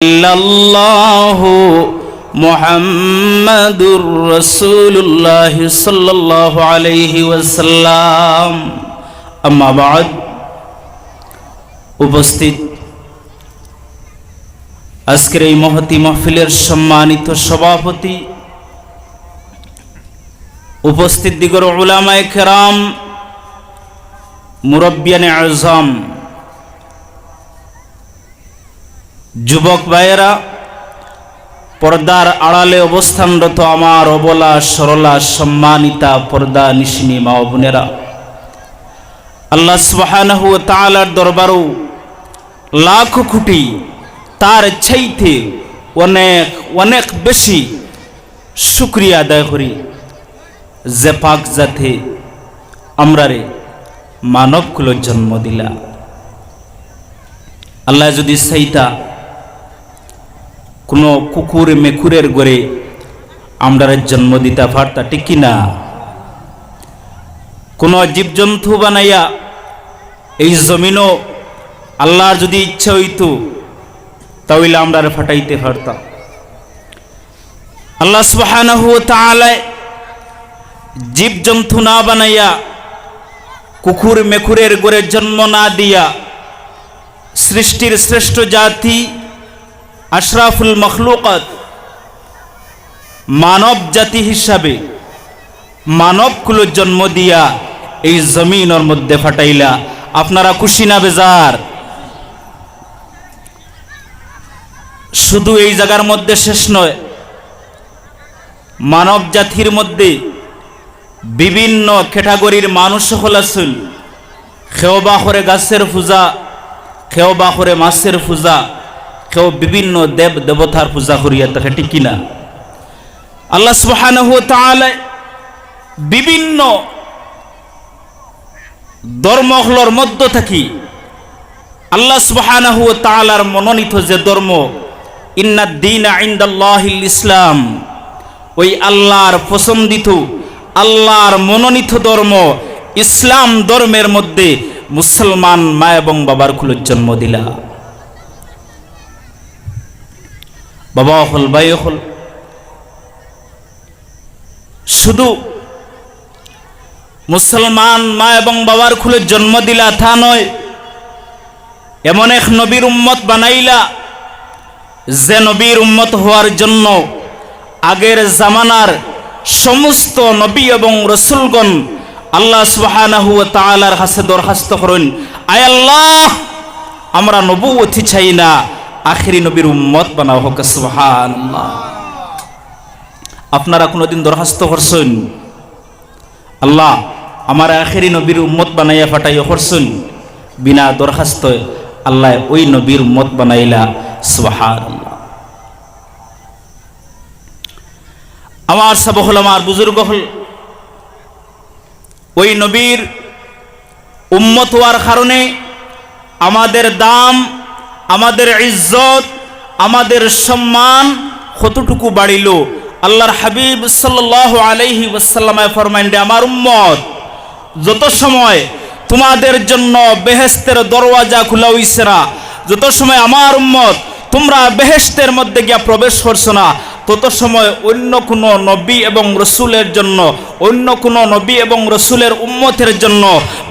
ইল্লাল্লাহু মুহাম্মাদুর রাসূলুল্লাহ সাল্লাল্লাহু আলাইহি ওয়াসাল্লাম। আম্মা বা'দ। উপস্থিত আজকের এই মহতি মাহফিলের সম্মানিত সভাপতি, উপস্থিত দিগর উলামায়ে কেরাম, মুরব্বিয়ানে আযম, যুবক ভাইয়েরা, পর্দার আড়ালে অবস্থানরত আমার অবলা সরলা সম্মানিতা পর্দা নিশিনী মা ও বোনেরা, আল্লাহ সুবহানাহু ওয়া তাআলার দরবারও লাখ কোটি তার চাইতে অনেক অনেক বেশি শুকরিয়া আদায় করি যে পাক জাতি আমরারে মানবকুল জন্ম দিলা। আল্লাহ যদি চাইতা কোনো কুকুর মেকুরের গড়ে আমরারে জন্ম দিতে পারতা, ঠিক কিনা? কোনো জীবজন্তু বানাইয়া এই জমিনও আল্লাহর যদি ইচ্ছা হইতো তাহলে আমরারে ফাটাইতে পারতাম। আল্লাহ সুবহানাহু ওয়া তাআলা জীবজন্তু না বানাইয়া, কুকুর মেকুরের গড়ে জন্ম না দিয়া সৃষ্টির শ্রেষ্ঠ জাতি আশরাফুল মখলুকাত মানব জাতি হিসাবে মানবকুল জন্ম দিয়া এই জমিনের মধ্যে ফাটাইলা। আপনারা খুশি না বেজার? শুধু এই জায়গার মধ্যে শেষ নয়, মানব জাতির মধ্যে বিভিন্ন ক্যাটাগরির মানুষ সকল আছেন। কেউ বা করে গাছের পূজা, কেউ বা করে মাছের পূজা, কেউ বিভিন্ন দেব দেবতার পূজা করিয়া থাকে, ঠিক কিনা? আল্লাহ সুবহানাহু ওয়া তাআলা বিভিন্ন ধর্মগুলোর মধ্য থাকি আল্লাহ সুবহানাহু ওয়া তাআলার মনোনীত যে ধর্ম, ইন্নাদ দীনা ইনদাল্লাহিল ইসলাম, ওই আল্লাহর পছন্দিত আল্লাহর মনোনীত ধর্ম ইসলাম ধর্মের মধ্যে মুসলমান মা এবং বাবার কুল জন্ম দিলা। বাবা হল, ভাই হল, শুধু মুসলমান মা এবং বাবার কুলে জন্ম দিলা তা নয়, এমন এক নবীর উম্মত বানাইলা যে নবীর উম্মত হওয়ার জন্য আগের জামানার সমস্ত নবী এবং রসুলগণ আল্লাহ সুবহানাহু ওয়া তাআলার কাছে দরখাস্ত করেন, আয় আল্লাহ, আমরা নবুয়তি চাই না, আখেরি নবীর উম্মত বানাও হোক। সুবহানাল্লাহ। আপনারা কোনোদিন দরখাস্ত করছেন, আল্লাহ আমার আখেরি নবীর উম্মত বানাইয়া ফাটাইয়া করছেন? বিনা দরখাস্ত আল্লাহ ওই নবীর উম্মত বানাইলা। সুবহানাল্লাহ। আমার সব হল, আমার বুজুর্গ হল, ওই নবীর উম্মত হওয়ার কারণে আমাদের দাম, আমাদের ইজ্জত, আমাদের সম্মান কতটুকু বাড়িল। আল্লাহর হাবিব সাল্লাল্লাহু আলাইহি ওয়াসাল্লাম ফরমাইন, আমার উম্মত, যত সময় তোমাদের জন্য বেহেশতের দরওয়াজা খোলা হইছে না, যত সময় আমার উম্মত তোমরা বেহেশতের মধ্যে গিয়া প্রবেশ করছো না, তত সময় অন্য কোনো নবী এবং রসুলের জন্য, অন্য কোনো নবী এবং রসুলের উম্মতের জন্য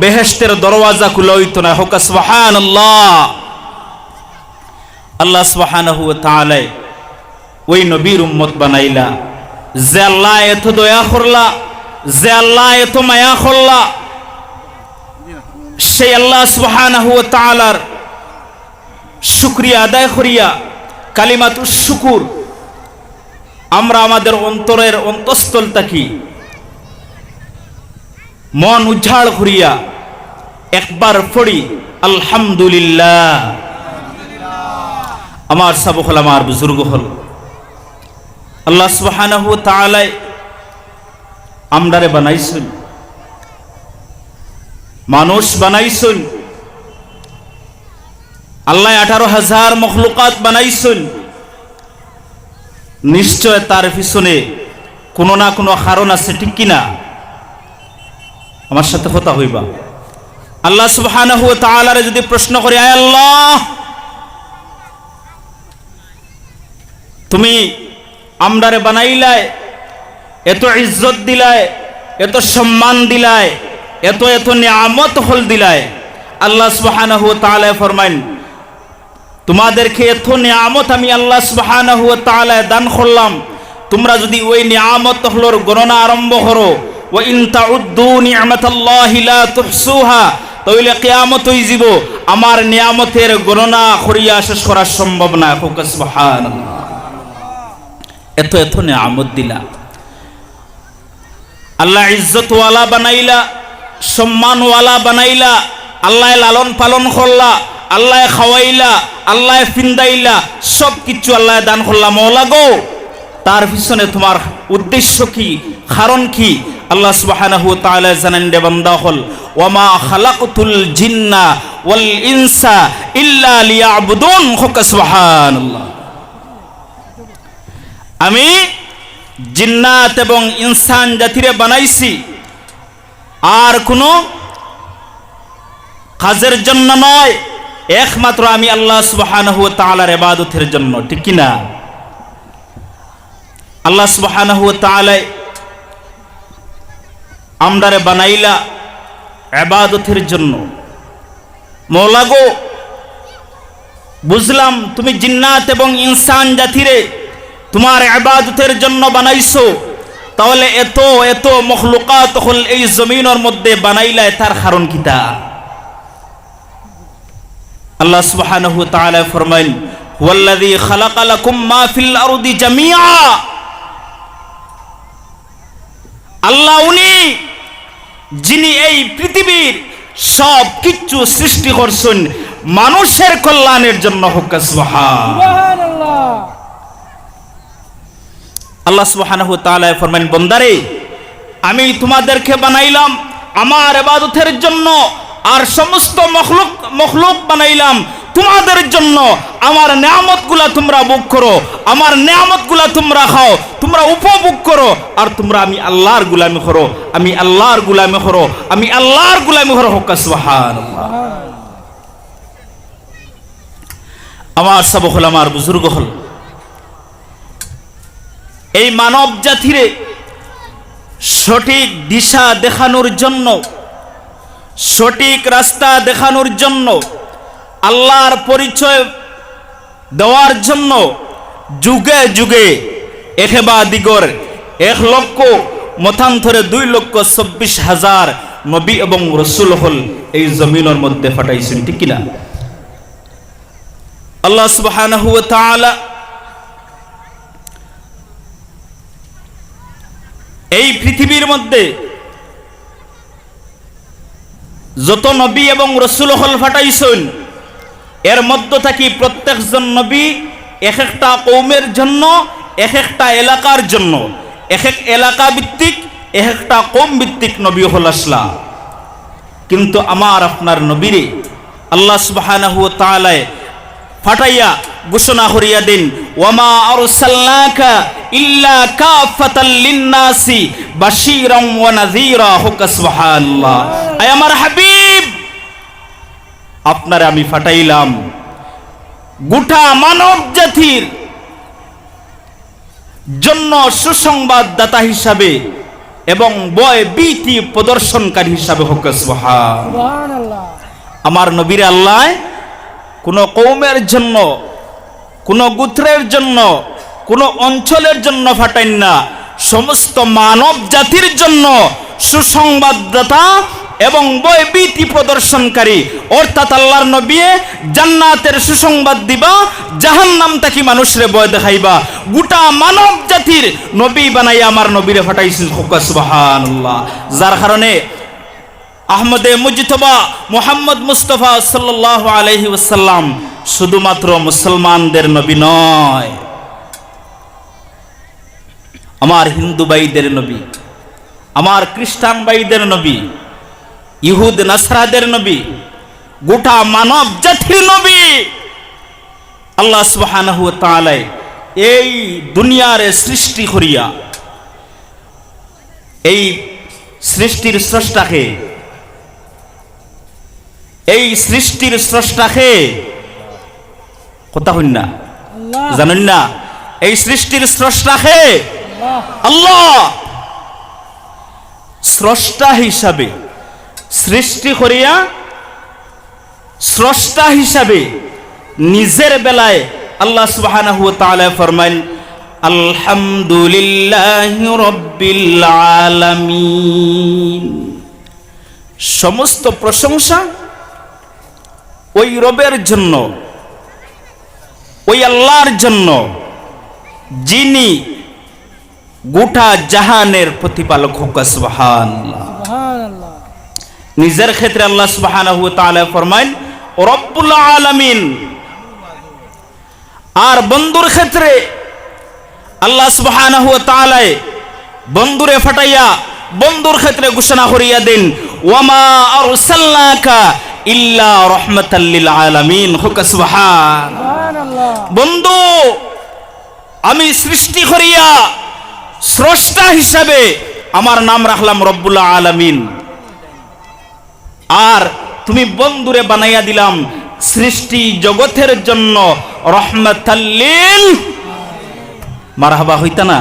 বেহেশতের দরওয়াজা খোলা হইতো না। হোক সুবহানাল্লাহ। আল্লাহ সুবহানাহু ওয়া তাআলা ওই নবীর উম্মত বানাইলা যে আল্লাহ এত দয়া করলা, যে আল্লাহ এত মায়া করলা, সেই আল্লাহ সুবহানাহু ওয়া তাআলার শুকরিয়া আদায় করিয়া কালিমাতুশ শুকুর আমরা আমাদের অন্তরের অন্তঃস্থল থাকি মন উজ্জ্বল করিয়া একবার পড়ি আলহামদুলিল্লাহ। আমার সব হল, আমার বুজুর্গ হল, আল্লাহ সুবহানাহু ওয়া তাআলা আমরারে বানাইছেন, মানুষ বানাইছেন, আল্লাহ 18,000 মখলুকাত বানাইছেন। নিশ্চয় তার পিছনে কোনো না কোনো কারণ আছে, ঠিক কিনা? আমার সাথে কথা হইবা। আল্লাহ সুবহানাহু ওয়া তাআলারে যদি প্রশ্ন করি, আয় আল্লাহ, তুমি আমরারে বানাইলায়, এত ইজ্জত দিলায়, এত সম্মান দিলায়, এত এত নিয়ামত হল দিলায়। আল্লাহ সুবহানাহু ওয়া তাআলা ফরমাইন, তোমাদেরকে এত নিয়ামত আমি আল্লাহ সুবহানাহু ওয়া তাআলা দান করলাম, তোমরা যদি ওই নিয়ামত হলোর গণনা আরম্ভ করো, ওয়া ইন তাউদ্দু নি'মাতাল্লাহি লা তুহসুহা, তাহলে কিয়ামত হই যাব আমার নিয়ামতের গণনা করিয়া শেষ করা সম্ভব না। সুবহানাল্লাহ, এত এত নিয়ামত দিলা, আল্লাহ ইজ্জতওয়ালা বানাইলা, সম্মানওয়ালা বানাইলা, আল্লাহ লালন পালন করলা, আল্লাহ খাওয়াইলা, আল্লাহ ফিন্দাইলা, সব কিছু আল্লাহ দান করলা। মওলা গো, তার পিছনে তোমার উদ্দেশ্য কি, কারণ কি? আল্লাহ সুবহানাহু ওয়া তাআলা জানেন রে বান্দা হল, ওয়ামা খালাকতুল জিন্না ওয়াল ইনসা ইল্লা লিয়াবুদুন। সুবহানাল্লাহ, আমি জিন্নাত এবং ইনসান জাতিরে বানাইছি আর কোনো কাজের জন্য নয়, একমাত্র আমি আল্লাহ সুবহানাহু ওয়া তাআলার ইবাদতের জন্য। ঠিক কি না? আল্লাহ সুবহানাহু ওয়া তাআলা আমরারে বানাইলা ইবাদতের জন্য। মওলা গো, বুঝলাম তুমি জিন্নাত এবং ইনসান জাতিরে তোমার ইবাদতের জন্য বানাইছো, তাহলে এত এত মখলুকাত হল এই জমিনের মধ্যে বানাইলা, তার কারণ কিতা? আল্লাহ সুবহানাহু ওয়া তাআলা ফরমাইন, হুয়াল্লাযী খালাকা লাকুম মা ফিল আরদি জামিআ। আল্লাহ উনি যিনি এই পৃথিবীর সব কিছু সৃষ্টি করছেন মানুষের কল্যাণের জন্য। সুবহানাল্লাহ, আল্লাহ সুবহানাহু ওয়া তাআলা ফরমাইন, বান্দারে আমি তোমাদেরকে বানাইলাম আমার ইবাদতের জন্য, আর সমস্ত মখলুক বানাইলাম তোমাদের জন্য। আমার নিয়ামতগুলা তোমরা ভোগ করো, আমার নিয়ামতগুলা তোমরা খাও, তোমরা উপভোগ করো, আর তোমরা আমি আল্লাহর গোলামি করো, আমি আল্লাহর গোলামি করো, আমি আল্লাহর গোলামি করো। সুবহানাল্লাহ, আমার সব হল, আমার বুজুর্গ হল, এই মানব জাতিরে সঠিক দিশা দেখানোর জন্য, সঠিক রাস্তা দেখানোর জন্য, আল্লাহর পরিচয় দেওয়ার জন্য যুগে যুগে একেবা দিগর 1,00,000 মতান্তরে 2,24,000 নবী এবং রসুল হল এই জমিনের মধ্যে পাঠাইছেন। ঠিক কিনা? আল্লাহ সুবহানাহু ওয়া তাআলা এই পৃথিবীর মধ্যে যত নবী এবং রসুল হল পাঠাইছেন, এর মধ্য থেকে প্রত্যেকজন নবী এক একটা কওমের জন্য, এক একটা এলাকার জন্য, এক এক এলাকা ভিত্তিক, এক একটা কওম ভিত্তিক নবী হল আসলা। কিন্তু আমার আপনার নবীরে আল্লাহ সুবহানাহু ওয়া তাআলা ফাটাইয়া ঘোষণা করিয়া দিন, ওয়ামা আরসালনাকা ইল্লা কাফাতাল লিন্নাসি বাশীরাম ওয়া নাযীরা। সুবহানাল্লাহ, আয় আমার হাবিব, আপনারে আমি ফাটাইলাম গোটা মানব জাতির জন্য সুসংবাদদাতা হিসাবে এবং ভয় ভীতি প্রদর্শনকারী হিসাবে। সুবহানাল্লাহ, আমার নবীর আল্লাহ কোন কওমের জন্য, কোন গোত্রের জন্য, কোন অঞ্চলের জন্য ফাটাইন না, সমস্ত মানব জাতির জন্য সুসংবাদদাতা এবং ভয়ভীতি প্রদর্শনকারী। অর্থাৎ আল্লাহর নবী জান্নাতের সুসংবাদ দিবা, জাহান্নাম থেকে মানুষরে ভয় দেখাইবা। গোটা মানব জাতির নবী বানাইয়া আমার নবীরে ফাটাইছেন। সুবহানাল্লাহ, যার কারণে আহমদে মুজতবা মুহাম্মদ মুস্তাফা সাল্লাল্লাহু আলাইহি ওয়াসাল্লাম শুধুমাত্র মুসলমানদের নবী নয়, আমার হিন্দু ভাইদের নবী, আমার খ্রিস্টান ভাইদের নবী, ইহুদ নাসরাদের নবী, গোটা মানব জাতির নবী। আল্লাহ সুবহানাহু ওয়া তাআলা এই দুনিয়ার সৃষ্টি করিয়া, এই সৃষ্টির স্রষ্টাকে, এই সৃষ্টির স্রষ্টাকে কথা হইন না, জানেন না? এই সৃষ্টির স্রষ্টা কে? আল্লাহ। স্রষ্টা হিসাবে সৃষ্টি করিয়া স্রষ্টা হিসাবে নিজের বেলায় আল্লাহ সুবহানাহু ওয়া তাআলা ফরমাইল আলহামদুলিল্লাহি রাব্বিল আলামিন। সমস্ত প্রশংসা ওই রবের জন্য, ওই আল্লাহর জন্য যিনি গোটা জাহানের প্রতিপালক। হোক সুবহানাল্লাহ। নিজের ক্ষেত্রে আল্লাহ সুবহানাহু ওয়া তাআলা ফরমাইন রব্বুল আলামিন, আর বন্ধুর ক্ষেত্রে আল্লাহ সুবহানাহু ওয়া তাআলা বন্ধুরে ফাটাইয়া বন্ধুর ক্ষেত্রে ঘোষণা করিয়া দেন ওয়ামা আরসালনাকা ইল্লা রাহমাতাল লিল আলামিন। হোক সুবহানাল্লাহ। বন্ধু, আমি সৃষ্টি করিয়া স্রষ্টা হিসাবে আমার নাম রাখলাম রব্বুল আলামিন, আর তুমি বন্ধুরে বানাইয়া দিলাম সৃষ্টি জগতের জন্য রহমাতাল লিল। মারহাবা হইতা না?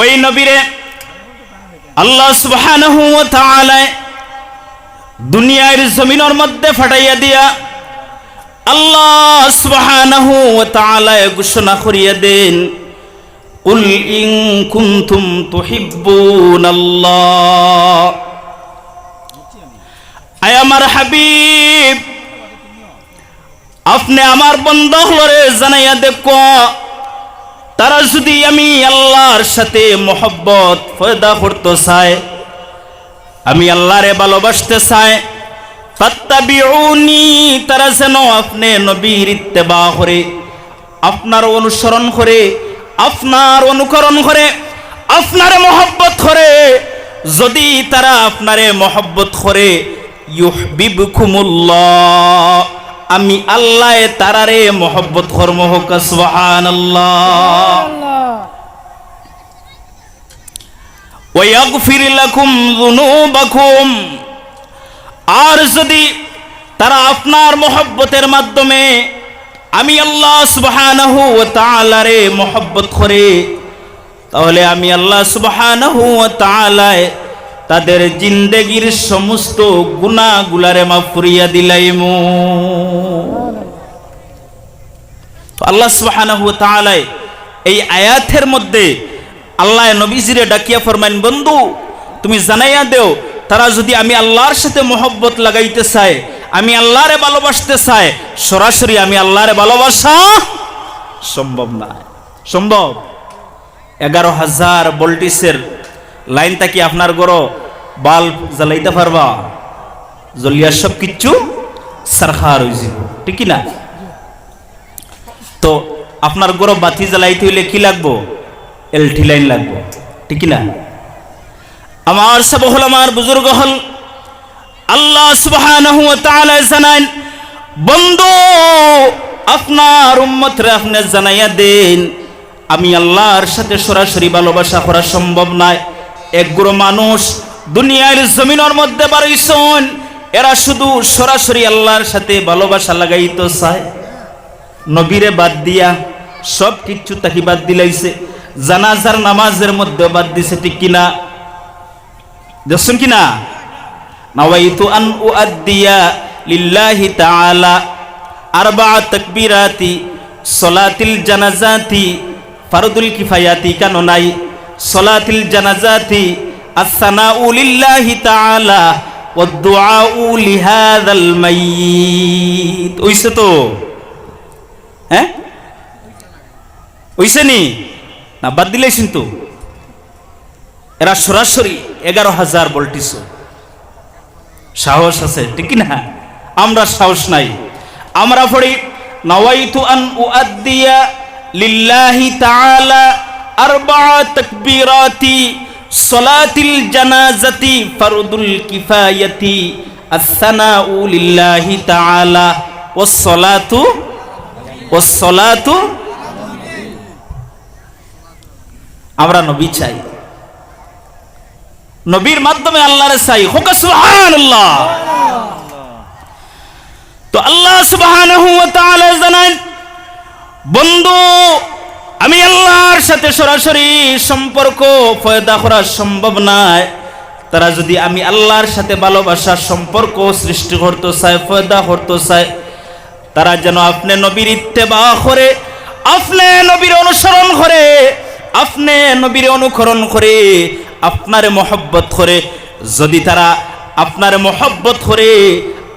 ওই নবীরে আল্লাহ সুবহানাহু ওয়া তাআলা দুনিয়ার জমিনের মধ্যে ফাটাইয়া দিয়া আল্লাহ সুবহানাহু ওয়া তাআলা ঘোষণা করিয়া দেন কুল ইন কুনতুম তুহিব্বুনাল্লাহ। আয় আমার হাবিব, আপনি আমার বন্ধুরে জানাইয়া দেখো, তারা যদি আমি আল্লাহর সাথে মোহব্বত পয়দা করতে চায়, আমি আল্লাহরে ভালোবাসতে চায়, ফাত্তাবিউনি, তারা যেন আপনি নবীর ইত্তেবা করে, আপনার অনুসরণ করে, আপনার অনুকরণ করে, আপনারে মহব্বত করে। যদি তারা আপনারে মহব্বত করে, ইউহিব্বুকুমুল্লাহ, আমি আল্লাহ তারারে মহব্বত করব। হোক সুবহানাল্লাহ। ওয়া ইয়াগফির লাকুম যুনুবাকুম, আর যদি তারা আপনার মহব্বতের মাধ্যমে আমি আল্লাহ সুবহানাহু ওয়া তাআলা রে মহব্বত করে, তাহলে আমি আল্লাহ সুবহানাহু ওয়া তাআলা তাদের জিন্দেগির সমস্ত গুনাহগুলারে মাফ করিয়া দিলাইমু। তো আল্লাহ সুবহানাহু ওয়া তাআলা এই আয়াতের মধ্যে আল্লাহ নবীজিরে ডাকিয়া ফরমাইন, বন্ধু তুমি জানাইয়া দেও, তারা যদি আমি আল্লাহর সাথে মহব্বত লাগাইতে চায়, আমি আল্লাহরে ভালোবাসতে চায়, সরাসরি আমি আল্লাহরে ভালোবাসা সম্ভব না। সম্ভব? 11,000 ভোল্টেজের লাইনটা কি আপনার ঘরে বাল্ব জ্বালাইতে পারবা? জ্বলিয়া সব কিচ্ছু সারখার হয়ে যাব, ঠিক না? তো আপনার ঘরে বাতি জ্বালাইতে হইলে কি লাগবো? এলটি লাইন লাগবো, ঠিক না? আমার সব উলামার বুজুর্গ হল আল্লাহ সুবহানাহু ওয়া তাআলা জানান, বন্ধু আপনার উম্মতরে আপনি জানাইয়া দেন, আমি আল্লাহর সাথে সরাসরি ভালোবাসা করা সম্ভব নয়। একগুলো মানুষ দুনিয়ার জমিনের মধ্যে বাড়াইছেন, এরা শুধু সরাসরি আল্লাহর সাথে ভালোবাসা লাগাইতে চায়, নবীরে বাদ দিয়া সব কিছু তাকে বাদ দিলাইছে, জানাজার নামাজের মধ্যে বাদ দিছে, ঠিক কিনা? দেখছেন কিনা? নাওয়াইতু আন উআদ্দিয়া লিল্লাহি তাআলা আরবা তাকবীরাতি সলাতিল জানাজাতি ফারদুল কিফায়াতি কেন নাই? সলাতিল জানাজাতি আসসানাউ লিল্লাহি তাআলা ওয়াদ দুআউ লিহাযাল মাইয়িত। ওইছে তো? হ্যাঁ ওইছে নি? না বাদ দিলেছেন তো? এরা সরাসরি 11,000 ভোল্টেজ সাহস আছে, ঠিক না? আমরা সাহস নাই। আমরা পড়ি নাওয়াইতু আন উআদ্দিয়া লিল্লাহি তাআলা আরবা তাকবীরাতি সলাতিল জানাজাতি ফারদুল কিফায়াতি আসসানাউ লিল্লাহি তাআলা ওয়াস সালাতু। আমরা নবী চাই, নবীর মাধ্যমে আল্লাহরে চাই। হোক সুবহানাল্লাহ। তো আল্লাহ সুবহানাহু ওয়া তাআলা জানান বন্ধু, আমি আল্লাহর সাথে সরাসরি সম্পর্ক পয়দা করা সম্ভব নয়। তারা যদি আমি আল্লাহর সাথে ভালোবাসার সম্পর্ক সৃষ্টি করতে চায়, পয়দা করতে চায়, তারা যেন আপনি নবীর ইত্তেবা করে, আপনি নবীর অনুসরণ করে, আপনি নবীর অনুকরণ করে, আপনারে মহব্বত করে। যদি তারা আপনারে মহব্বত করে,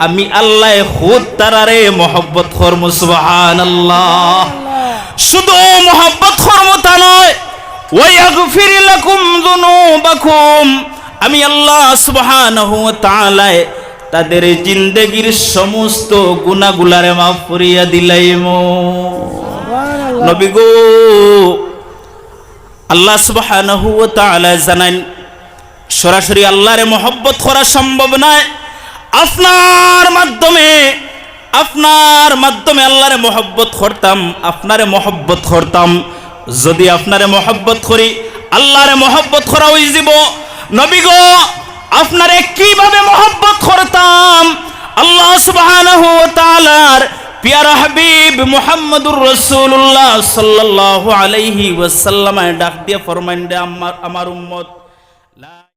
আমি আল্লাহ খুদ তারারে মহব্বত করব। সুবহানাল্লাহ। শুধু মহব্বত করব তা নয়, ওয়ায়াগফির লাকুম যুনুবাকুম, আমি আল্লাহ সুবহানাহু ওয়া তাআলা তাদের জিন্দেগীর সমস্ত গুনাহগুলারে মাফ করিয়া দিলাইমু। নবী গো, আল্লাহ সুবহানাহু ওয়া তাআলা জানেন সরাসরি আল্লাহরে মহব্বত করা সম্ভব নয়। আপনার মাধ্যমে আল্লাহরে মহব্বত করতাম, আপনারে মহব্বত করতাম। যদি আপনারে মহব্বত করি, আল্লাহরে মহব্বত করা হয়ে যাব। নবী গো, আপনারে কিভাবে মহব্বত করতাম? আল্লাহ সুবহানাহু ওয়া তাআলার প্যারা হাবিব মুহাম্মদুর রাসূলুল্লাহ সাল্লাল্লাহু আলাইহি ওয়াসাল্লাম ডাক দিয়ে ফরমাইন, আমার উম্মত